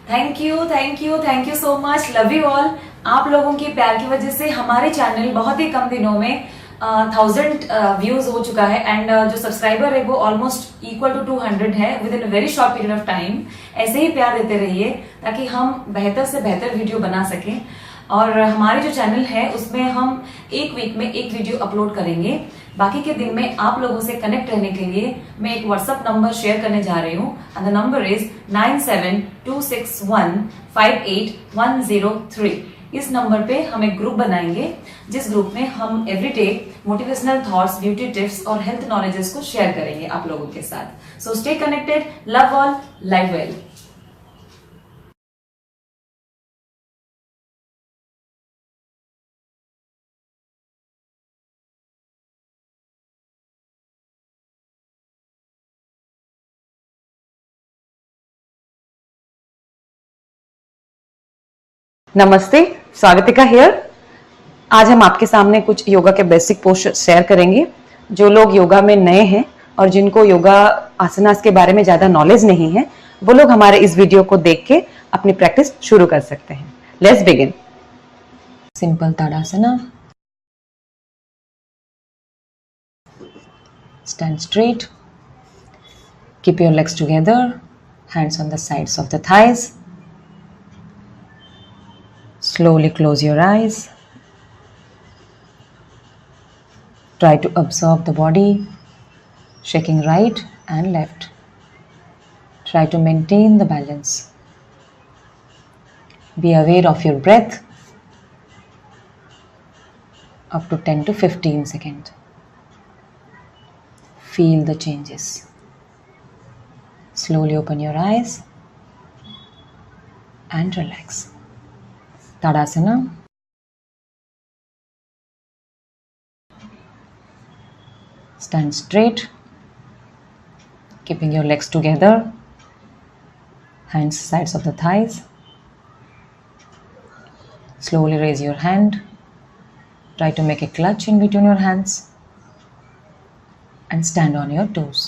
Thank you so much, love you all. आप लोगों के प्यार की वजह से हमारे चैनल बहुत ही कम दिनों में 1000 व्यूज हो चुका है एंड जो सब्सक्राइबर है वो ऑलमोस्ट इक्वल टू 200 है with in a very short period of time. ऐसे ही प्यार देते रहिए ताकि हम बेहतर से बेहतर वीडियो बना सकें। और हमारे जो चैनल है उसमें हम एक वीक में एक वीडियो अपलोड करेंगे। बाकी के दिन में आप लोगों से कनेक्ट रहने के लिए मैं एक व्हाट्सएप नंबर शेयर करने जा रही हूँ एंड द नंबर इज 9726158103। इस नंबर पे हम एक ग्रुप बनाएंगे जिस ग्रुप में हम everyday motivational thoughts, beauty tips और हेल्थ नॉलेजेस को शेयर करेंगे आप लोगों के साथ। So stay connected, love all, live well. नमस्ते, स्वागतिका हियर। आज हम आपके सामने कुछ योगा के बेसिक पोस्चर शेयर करेंगे। जो लोग योगा में नए हैं और जिनको योगा आसनास के बारे में ज्यादा नॉलेज नहीं है, वो लोग हमारे इस वीडियो को देख के अपनी प्रैक्टिस शुरू कर सकते हैं। Let's begin. Simple Tadasana. Stand straight, keep your legs together, hands on the sides of the thighs. Slowly close your eyes. Try to observe the body, shaking right and left. Try to maintain the balance. Be aware of your breath up to 10 to 15 seconds. Feel the changes. Slowly open your eyes and relax. Tadasana. Stand straight, keeping your legs together, hands sides of the thighs. Slowly raise your hand. Try to make a clutch in between your hands and stand on your toes.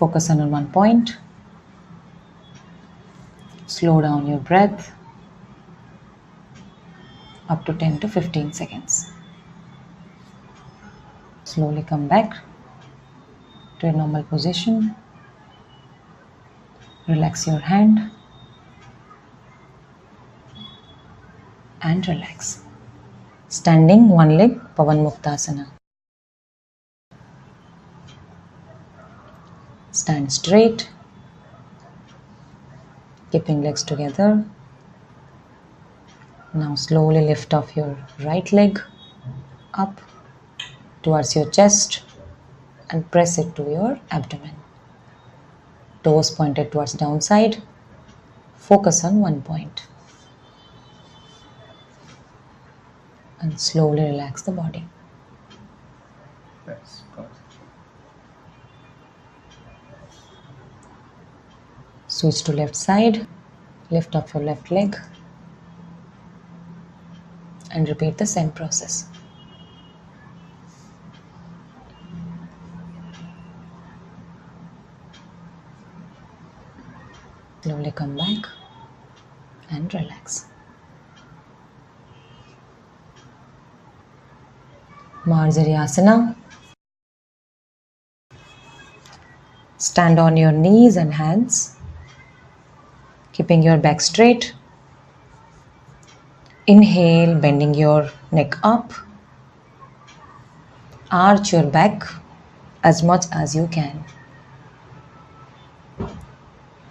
Focus on one point. Slow down your breath up to 10 to 15 seconds. Slowly come back to a normal position. Relax your hand and relax. Standing one leg, Pawanmuktasana. Stand straight, keeping legs together. Now slowly lift off your right leg up towards your chest and press it to your abdomen. Toes pointed towards downside. Focus on one point. And slowly relax the body. Yes, Switch to left side. Lift up your left leg and repeat the same process. Slowly come back and relax. Marjariasana. Stand on your knees and hands, keeping your back straight. Inhale, bending your neck up. Arch your back as much as you can.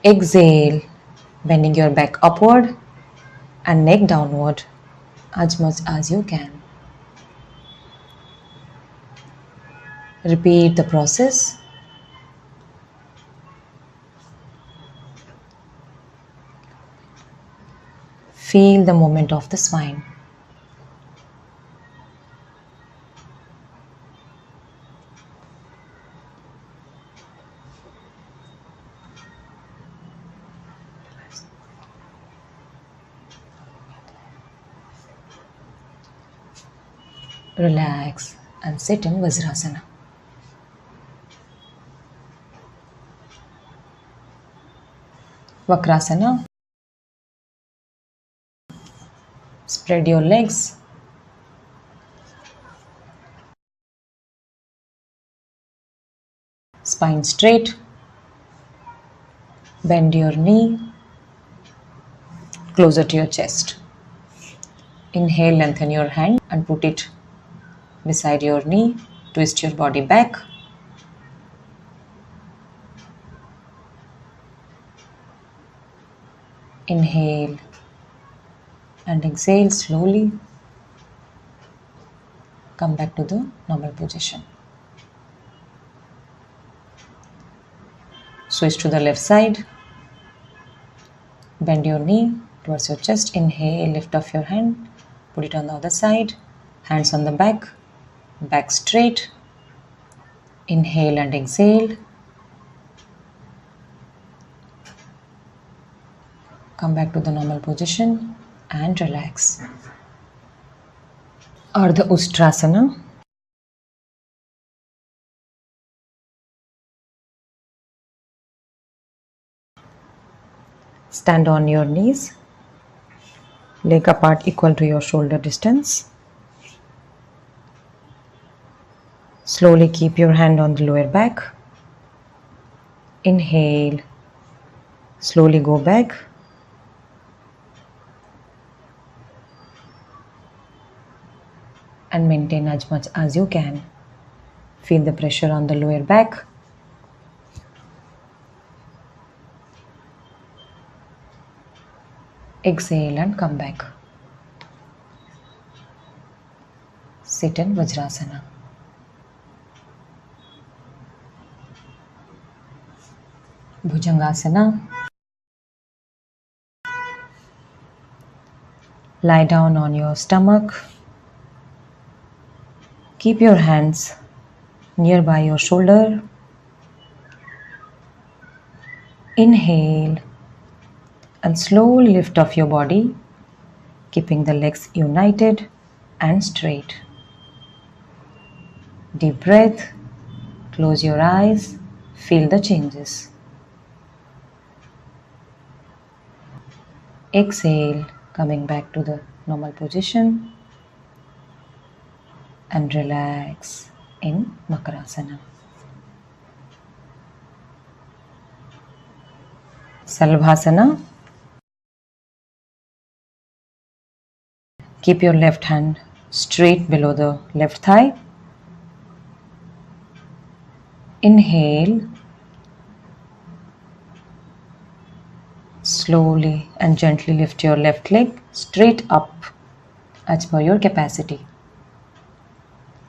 Exhale, bending your back upward and neck downward as much as you can. Repeat the process. Feel the movement of the spine. Relax and sit in Vakrasana. Vakrasana. Spread your legs. Spine straight. Bend your knee closer to your chest. Inhale, lengthen your hand and put it beside your knee. Twist your body back. Inhale and exhale slowly. Come back to the normal position. Switch to the left side. Bend your knee towards your chest. Inhale, lift off your hand. Put it on the other side. Hands on the back. Back straight. Inhale and exhale. Come back to the normal position and relax. Ardh ushtrasana. Stand on your knees. Leg apart equal to your shoulder distance. Slowly keep your hand on the lower back. Inhale. Slowly go back. And maintain as much as you can. Feel the pressure on the lower back. Exhale and come back. Sit in Vajrasana. Bhujangasana. Lie down on your stomach. Keep your hands nearby your shoulder. Inhale and slowly lift off your body, keeping the legs united and straight. Deep breath. Close your eyes. Feel the changes. Exhale, coming back to the normal position and relax in Vakrasana. Shalabhasana. Keep your left hand straight below the left thigh. Inhale. Slowly and gently lift your left leg straight up as per your capacity.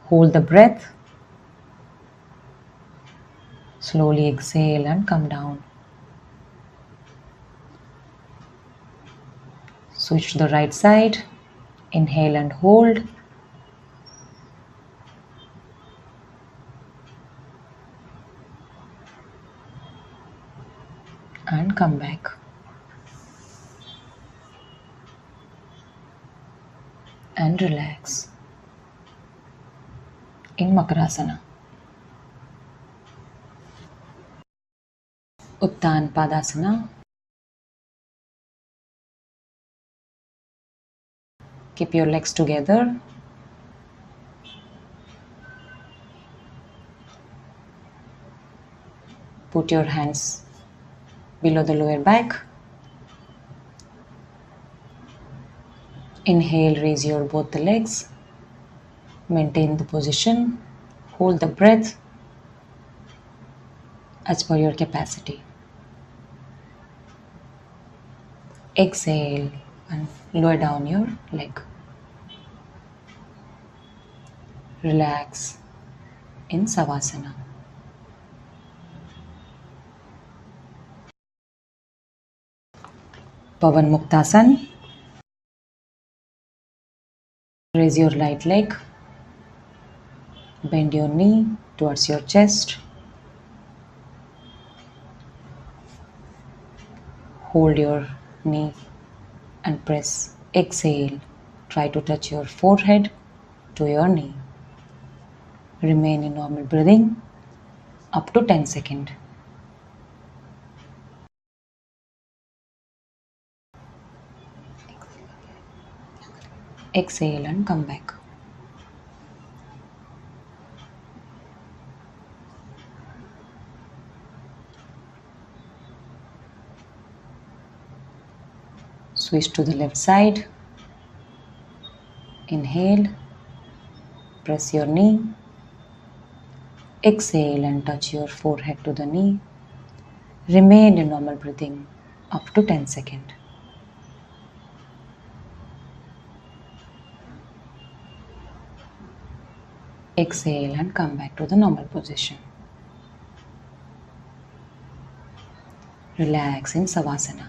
Hold the breath. Slowly exhale and come down. Switch to the right side. Inhale and hold. And come back. And relax in Vakrasana. Uttanpadasana. Keep your legs together. Put your hands below the lower back. Inhale, raise your both the legs. Maintain the position. Hold the breath as per your capacity. Exhale and lower down your leg. Relax in Savasana. Pawanmuktasana. Raise your right leg. Bend your knee towards your chest. Hold your knee and press. Exhale. Try to touch your forehead to your knee. Remain in normal breathing up to 10 seconds. Exhale and come back. Switch to the left side. Inhale. Press your knee. Exhale and touch your forehead to the knee. Remain in normal breathing up to 10 seconds. Exhale and come back to the normal position. Relax in Savasana.